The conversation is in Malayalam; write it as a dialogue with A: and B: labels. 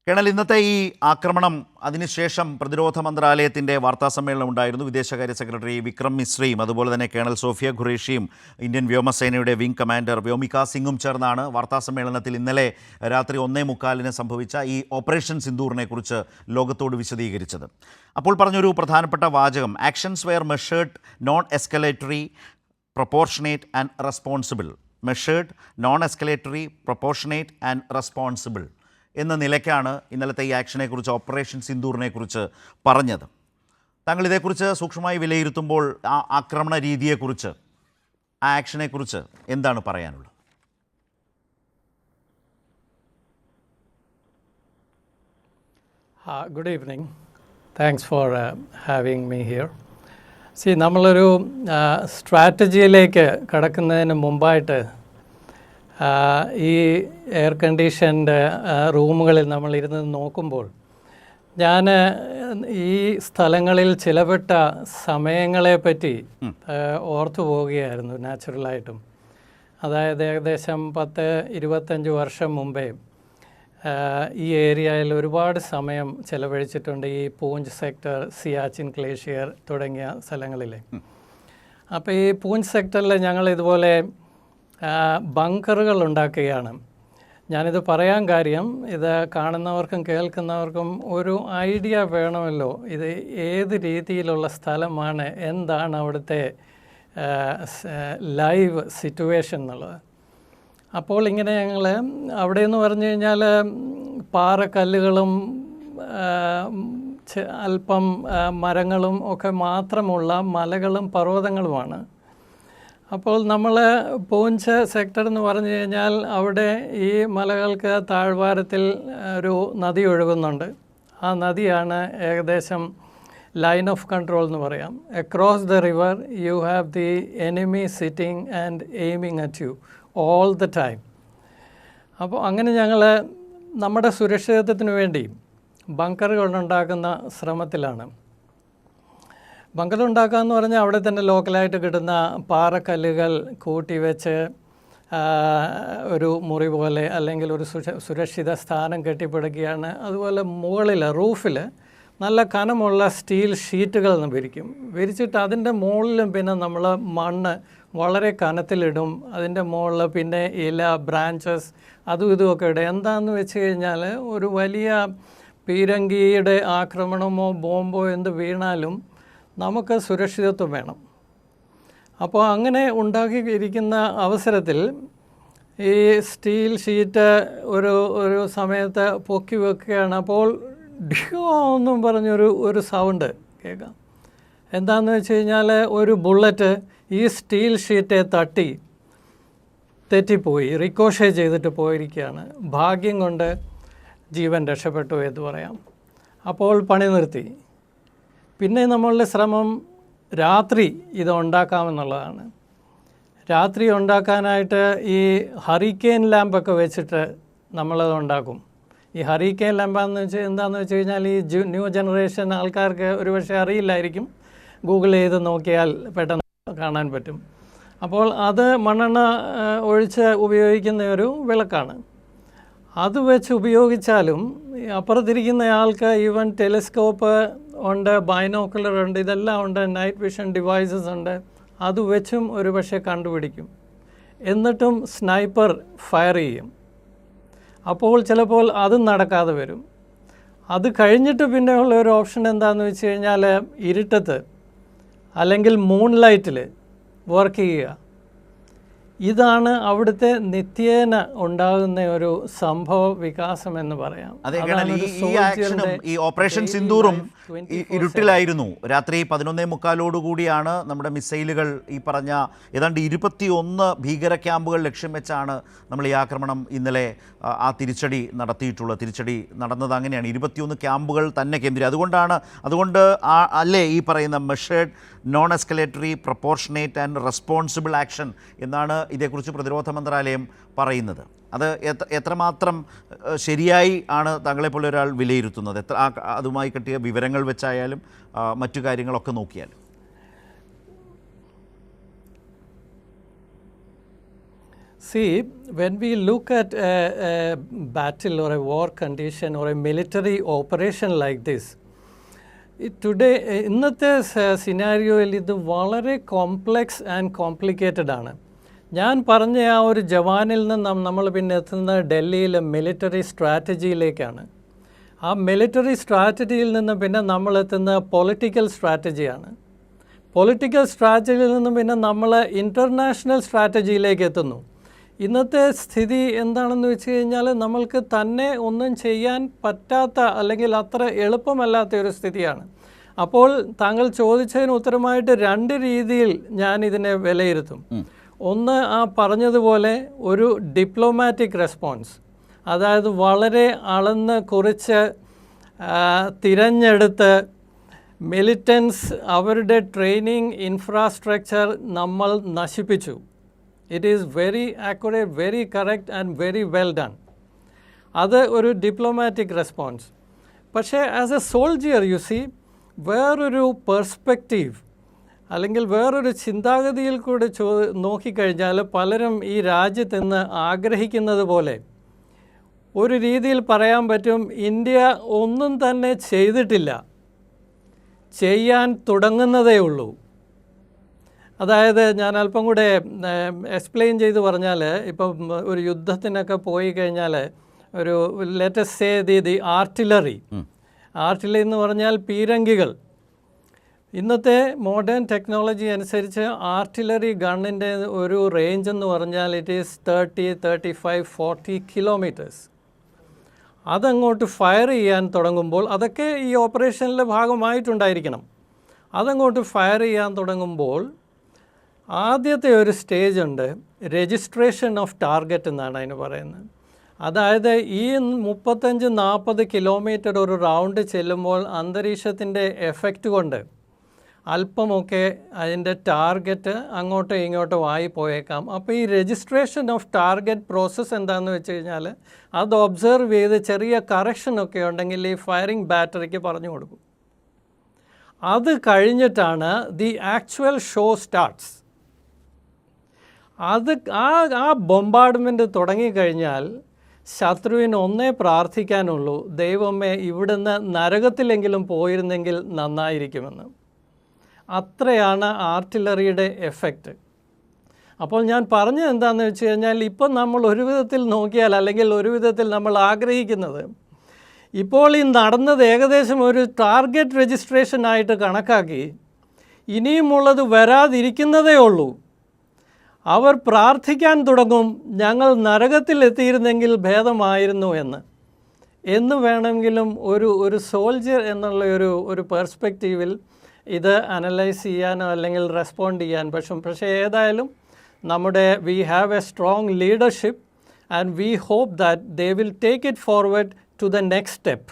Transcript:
A: കേണൽ, ഇന്നത്തെ ഈ ആക്രമണം അതിനുശേഷം പ്രതിരോധ മന്ത്രാലയത്തിൻ്റെ വാർത്താസമ്മേളനം ഉണ്ടായിരുന്നു. വിദേശകാര്യ സെക്രട്ടറി വിക്രം മിശ്രയും അതുപോലെ തന്നെ കേണൽ സോഫിയ ഖുറേഷിയും ഇന്ത്യൻ വ്യോമസേനയുടെ വിംഗ് കമാൻഡർ വ്യോമിക സിംഗും ചേർന്നാണ് വാർത്താസമ്മേളനത്തിൽ ഇന്നലെ രാത്രി 1:45 സംഭവിച്ച ഈ ഓപ്പറേഷൻ സിന്ദൂറിനെ കുറിച്ച് ലോകത്തോട് വിശദീകരിച്ചത്. അപ്പോൾ പറഞ്ഞൊരു പ്രധാനപ്പെട്ട വാചകം, actions were measured non escalatory proportionate and responsible. Measured non escalatory proportionate and responsible എന്ന നിലയ്ക്കാണ് ഇന്നലത്തെ ഈ ആക്ഷനെക്കുറിച്ച്, ഓപ്പറേഷൻ സിന്ദൂറിനെക്കുറിച്ച് പറഞ്ഞത്. താങ്കൾ ഇതേക്കുറിച്ച് സൂക്ഷ്മമായി വിലയിരുത്തുമ്പോൾ ആ ആക്രമണ രീതിയെക്കുറിച്ച്, ആ ആക്ഷനെക്കുറിച്ച് എന്താണ് പറയാനുള്ളത്?
B: Good evening. Thanks for having me here. നമ്മളൊരു സ്ട്രാറ്റജിയിലേക്ക് കടക്കുന്നതിന് മുമ്പായിട്ട് ഈ എയർ കണ്ടീഷൻഡ് റൂമുകളിൽ നമ്മളിരുന്ന് നോക്കുമ്പോൾ ഞാൻ ഈ സ്ഥലങ്ങളിൽ ചിലപ്പെട്ട സമയങ്ങളെപ്പറ്റി ഓർത്തു പോവുകയായിരുന്നു നാച്ചുറലായിട്ടും. അതായത് ഏകദേശം 10-25 വർഷം മുമ്പേ ഈ ഏരിയയിൽ ഒരുപാട് സമയം ചിലവഴിച്ചിട്ടുണ്ട്, ഈ പൂഞ്ച് സെക്ടർ, സിയാച്ചിൻ ഗ്ലേഷ്യർ തുടങ്ങിയ സ്ഥലങ്ങളിൽ. അപ്പോൾ ഈ പൂഞ്ച് സെക്ടറിൽ ഞങ്ങൾ ഇതുപോലെ ബങ്കറുകൾ ഉണ്ടാക്കുകയാണ്. ഞാനിത് പറയാൻ കാര്യം, ഇത് കാണുന്നവർക്കും കേൾക്കുന്നവർക്കും ഒരു ഐഡിയ വേണമല്ലോ, ഇത് ഏത് രീതിയിലുള്ള സ്ഥലമാണ്, എന്താണ് അവിടുത്തെ ലൈവ് സിറ്റുവേഷൻ എന്നുള്ളത്. അപ്പോൾ ഇങ്ങനെ ഞങ്ങൾ അവിടെ എന്ന് പറഞ്ഞു കഴിഞ്ഞാൽ പാറക്കല്ലുകളും അല്പം മരങ്ങളും ഒക്കെ മാത്രമുള്ള മലകളും പർവ്വതങ്ങളുമാണ്. അപ്പോൾ നമ്മൾ പൂഞ്ച് സെക്ടർ എന്ന് പറഞ്ഞു കഴിഞ്ഞാൽ അവിടെ ഈ മലകൾക്ക് താഴ്വാരത്തിൽ ഒരു നദി ഒഴുകുന്നുണ്ട്. ആ നദിയാണ് ഏകദേശം ലൈൻ ഓഫ് കൺട്രോൾ എന്ന് പറയാം. Across the river you have the enemy sitting and aiming at you all the time. അപ്പോൾ അങ്ങനെ ഞങ്ങൾ നമ്മുടെ സുരക്ഷിതത്വത്തിന് വേണ്ടി ബങ്കറുകൾ ഉണ്ടാക്കുന്ന ശ്രമത്തിലാണ്. ബങ്കർ ഉണ്ടാക്കുക എന്ന് പറഞ്ഞാൽ അവിടെ തന്നെ ലോക്കലായിട്ട് കിട്ടുന്ന പാറക്കല്ലുകൾ കൂട്ടി വെച്ച് ഒരു മുറി പോലെ അല്ലെങ്കിൽ ഒരു സുരക്ഷിത സ്ഥാനം കെട്ടിപ്പടുക്കുകയാണ്. അതുപോലെ മുകളിൽ റൂഫിൽ നല്ല കനമുള്ള സ്റ്റീൽ ഷീറ്റുകൾ വിരിച്ചിട്ട് അതിൻ്റെ മുകളിലും പിന്നെ നമ്മൾ മണ്ണ് വളരെ കനത്തിലിടും. അതിൻ്റെ മുകളിൽ പിന്നെ ഇല, ബ്രാഞ്ചസ്, അതും ഇതുമൊക്കെ ഇടും. എന്താണെന്ന് വെച്ച് കഴിഞ്ഞാൽ ഒരു വലിയ പീരങ്കിയുടെ ആക്രമണമോ ബോംബോ എന്ത് വീണാലും നമുക്ക് സുരക്ഷിതത്വം വേണം. അപ്പോൾ അങ്ങനെ ഉണ്ടാക്കിയിരിക്കുന്ന അവസരത്തിൽ ഈ സ്റ്റീൽ ഷീറ്റ് ഒരു സമയത്ത് പൊക്കി വെക്കുകയാണ്. അപ്പോൾ ഡിയോ എന്നും പറഞ്ഞൊരു സൗണ്ട് കേൾക്കാം. എന്താണെന്ന് വെച്ച് കഴിഞ്ഞാൽ ഒരു ബുള്ളറ്റ് ഈ സ്റ്റീൽ ഷീറ്റെ തട്ടി തെറ്റിപ്പോയി, റിക്കോഷേ ചെയ്തിട്ട് പോയിരിക്കുകയാണ്. ഭാഗ്യം കൊണ്ട് ജീവൻ രക്ഷപ്പെട്ടു എന്ന് പറയാം. അപ്പോൾ പണി നിർത്തി. പിന്നെ നമ്മളുടെ ശ്രമം രാത്രി ഇത് ഉണ്ടാക്കാമെന്നുള്ളതാണ്. രാത്രി ഉണ്ടാക്കാനായിട്ട് ഈ ഹറിക്കെയിൻ ലാമ്പൊക്കെ വെച്ചിട്ട് നമ്മളത് ഉണ്ടാക്കും. ഈ ഹറിക്കെയിൻ ലാമ്പാന്ന് എന്താണെന്ന് വെച്ച് കഴിഞ്ഞാൽ ഈ ന്യൂ ജനറേഷൻ ആൾക്കാർക്ക് ഒരുപക്ഷെ അറിയില്ലായിരിക്കും. ഗൂഗിൾ ചെയ്ത് നോക്കിയാൽ പെട്ടെന്ന് കാണാൻ പറ്റും. അപ്പോൾ അത് മണ്ണെണ്ണ ഒഴിച്ച് ഉപയോഗിക്കുന്ന ഒരു വിളക്കാണ്. അത് വെച്ച് ഉപയോഗിച്ചാലും അപ്പുറത്തിരിക്കുന്ന ആൾക്ക് ഈവൻ ടെലിസ്കോപ്പ് ഉണ്ട്, ബൈനോക്കുലർ ഉണ്ട്, ഇതെല്ലാം ഉണ്ട്, നൈറ്റ് വിഷൻ ഡിവൈസസ് ഉണ്ട്. അത് വെച്ചും ഒരു പക്ഷേ കണ്ടുപിടിക്കും. എന്നിട്ടും സ്നൈപ്പർ ഫയർ ചെയ്യും. അപ്പോൾ ചിലപ്പോൾ അതും നടക്കാതെ വരും. അത് കഴിഞ്ഞിട്ട് പിന്നെ ഉള്ള ഒരു ഓപ്ഷൻ എന്താണെന്ന് വെച്ച് കഴിഞ്ഞാൽ ഇരുട്ടത്ത് അല്ലെങ്കിൽ മൂൺ ലൈറ്റിൽ വർക്ക് ചെയ്യുക. ഇതാണ് അവിടുത്തെ നിത്യേന ഉണ്ടാകുന്ന ഒരു സംഭവ വികാസം എന്ന് പറയാം.
A: ഈ ഓപ്പറേഷൻ സിന്ദൂറും ഇരുട്ടിലായിരുന്നു. രാത്രി 11:45 നമ്മുടെ മിസൈലുകൾ ഈ പറഞ്ഞ ഏതാണ്ട് 21 ഭീകര ക്യാമ്പുകൾ ലക്ഷ്യം വെച്ചാണ് നമ്മൾ ഈ ആക്രമണം ഇന്നലെ ആ തിരിച്ചടി നടന്നത്. അങ്ങനെയാണ് 21 ക്യാമ്പുകൾ തന്നെ അതുകൊണ്ട് അല്ലേ ഈ പറയുന്ന measured non escalatory proportionate and responsible action എന്നാണ് ഇതേക്കുറിച്ച് പ്രതിരോധ മന്ത്രാലയം പറയുന്നത്. അത് എത്രമാത്രം ശരിയായി ആണ് താങ്കളെപ്പോലെ ഒരാൾ വിലയിരുത്തുന്നത്? അതുമായി കിട്ടിയ വിവരങ്ങൾ വെച്ചായാലും മറ്റു കാര്യങ്ങളൊക്കെ നോക്കിയാലും?
B: See, when we look at a battle or a war condition or a military operation like this, today, ഇന്നത്തെ സിനാരിയോയിൽ ഇത് വളരെ കോംപ്ലെക്സ് ആൻഡ് കോംപ്ലിക്കേറ്റഡ് ആണ്. ഞാൻ പറഞ്ഞ ആ ഒരു ജവാനിൽ നിന്ന് നമ്മൾ പിന്നെ എത്തുന്നത് ഡൽഹിയിലെ മിലിറ്ററി സ്ട്രാറ്റജിയിലേക്കാണ്. ആ മിലിറ്ററി സ്ട്രാറ്റജിയിൽ നിന്ന് പിന്നെ നമ്മൾ എത്തുന്ന പൊളിറ്റിക്കൽ സ്ട്രാറ്റജിയാണ്. പൊളിറ്റിക്കൽ സ്ട്രാറ്റജിയിൽ നിന്ന് പിന്നെ നമ്മൾ ഇൻ്റർനാഷണൽ സ്ട്രാറ്റജിയിലേക്ക് എത്തുന്നു. ഇന്നത്തെ സ്ഥിതി എന്താണെന്ന് വെച്ച് കഴിഞ്ഞാൽ നമ്മൾക്ക് തന്നെ ഒന്നും ചെയ്യാൻ പറ്റാത്ത അല്ലെങ്കിൽ അത്ര എളുപ്പമല്ലാത്ത ഒരു സ്ഥിതിയാണ്. അപ്പോൾ താങ്കൾ ചോദിച്ചതിന് ഉത്തരമായിട്ട് രണ്ട് രീതിയിൽ ഞാൻ ഇതിനെ വിലയിരുത്തും. ഒന്ന്, ആ പറഞ്ഞതുപോലെ ഒരു ഡിപ്ലോമാറ്റിക് റെസ്പോൺസ്, അതായത് വളരെ അളന്ന് കുറിച്ച് തിരഞ്ഞെടുത്ത് മിലിറ്റൻസ് അവരുടെ ട്രെയിനിങ് ഇൻഫ്രാസ്ട്രക്ചർ നമ്മൾ നശിപ്പിച്ചു. It is very accurate, very correct and very well done. അത് ഒരു ഡിപ്ലോമാറ്റിക് റെസ്പോൺസ്. പക്ഷേ as a soldier you see, വേറൊരു പെർസ്പെക്റ്റീവ് അല്ലെങ്കിൽ വേറൊരു ചിന്താഗതിയിൽ കൂടെ നോക്കിക്കഴിഞ്ഞാൽ പലരും ഈ രാജ്യത്ത് നിന്ന് ആഗ്രഹിക്കുന്നത് പോലെ ഒരു രീതിയിൽ പറയാൻ പറ്റും, ഇന്ത്യ ഒന്നും തന്നെ ചെയ്തിട്ടില്ല, ചെയ്യാൻ തുടങ്ങുന്നതേ ഉള്ളൂ. അതായത് ഞാൻ അല്പം കൂടെ എക്സ്പ്ലെയിൻ ചെയ്ത് പറഞ്ഞാൽ, ഇപ്പം ഒരു യുദ്ധത്തിനൊക്കെ പോയി കഴിഞ്ഞാൽ ഒരു ലെറ്റസ് സേ ദി ആർട്ടിലറി എന്ന് പറഞ്ഞാൽ പീരങ്കികൾ. ഇന്നത്തെ മോഡേൺ ടെക്നോളജി അനുസരിച്ച് ആർട്ടിലറി ഗണ്ണിൻ്റെ ഒരു റേഞ്ച് എന്ന് പറഞ്ഞാൽ ഇറ്റ് ഈസ് 30-35-40 കിലോമീറ്റേഴ്സ്. അതങ്ങോട്ട് ഫയർ ചെയ്യാൻ തുടങ്ങുമ്പോൾ, അതൊക്കെ ഈ ഓപ്പറേഷനിലെ ഭാഗമായിട്ടുണ്ടായിരിക്കണം, അതങ്ങോട്ട് ഫയർ ചെയ്യാൻ തുടങ്ങുമ്പോൾ ആദ്യത്തെ ഒരു സ്റ്റേജ് ഉണ്ട്, രജിസ്ട്രേഷൻ ഓഫ് ടാർഗറ്റ് എന്നാണ് അതിന് പറയുന്നത്. അതായത് ഈ 35-40 കിലോമീറ്റർ ഒരു റൗണ്ട് ചെല്ലുമ്പോൾ അന്തരീക്ഷത്തിൻ്റെ എഫക്റ്റ് കൊണ്ട് അല്പമൊക്കെ അതിൻ്റെ ടാർഗറ്റ് അങ്ങോട്ടോ ഇങ്ങോട്ടോ ആയി പോയേക്കാം. അപ്പോൾ ഈ രജിസ്ട്രേഷൻ ഓഫ് ടാർഗറ്റ് പ്രോസസ്സ് എന്താണെന്ന് വെച്ച് കഴിഞ്ഞാൽ അത് ഒബ്സർവ് ചെയ്ത് ചെറിയ കറക്ഷനൊക്കെ ഉണ്ടെങ്കിൽ ഈ ഫയറിംഗ് ബാറ്ററിക്ക് പറഞ്ഞു കൊടുക്കും. അത് കഴിഞ്ഞിട്ടാണ് ദി ആക്ച്വൽ ഷോ സ്റ്റാർട്ട്സ്. ആ ബൊംബാർഡ്മെൻറ്റ് തുടങ്ങിക്കഴിഞ്ഞാൽ ശത്രുവിന് ഒന്നേ പ്രാർത്ഥിക്കാനുള്ളൂ, ദൈവമേ ഇവിടുന്ന് നരകത്തിലെങ്കിലും പോയിരുന്നെങ്കിൽ നന്നായിരിക്കുമെന്ന്. അത്രയാണ് ആർട്ടിലറിയുടെ എഫക്റ്റ്. അപ്പോൾ ഞാൻ പറഞ്ഞത് എന്താണെന്ന് വെച്ച് കഴിഞ്ഞാൽ, ഇപ്പം നമ്മൾ ഒരു വിധത്തിൽ നോക്കിയാൽ അല്ലെങ്കിൽ ഒരു വിധത്തിൽ നമ്മൾ ആഗ്രഹിക്കുന്നത്, ഇപ്പോൾ ഈ നടന്നത് ഏകദേശം ഒരു ടാർഗറ്റ് രജിസ്ട്രേഷനായിട്ട് കണക്കാക്കി ഇനിയുമുള്ളത് വരാതിരിക്കുന്നതേ ഉള്ളൂ. അവർ പ്രാർത്ഥിക്കാൻ തുടങ്ങും, ഞങ്ങൾ നരകത്തിലെത്തിയിരുന്നെങ്കിൽ ഭേദമായിരുന്നു എന്ന് വേണമെങ്കിലും ഒരു സോൾജിയർ എന്നുള്ള ഒരു പെർസ്പെക്റ്റീവിൽ ഇത് അനലൈസ് ചെയ്യാനോ അല്ലെങ്കിൽ റെസ്പോണ്ട് ചെയ്യാൻ പക്ഷേ ഏതായാലും we have a strong leadership and we hope that they will take it forward to the next step.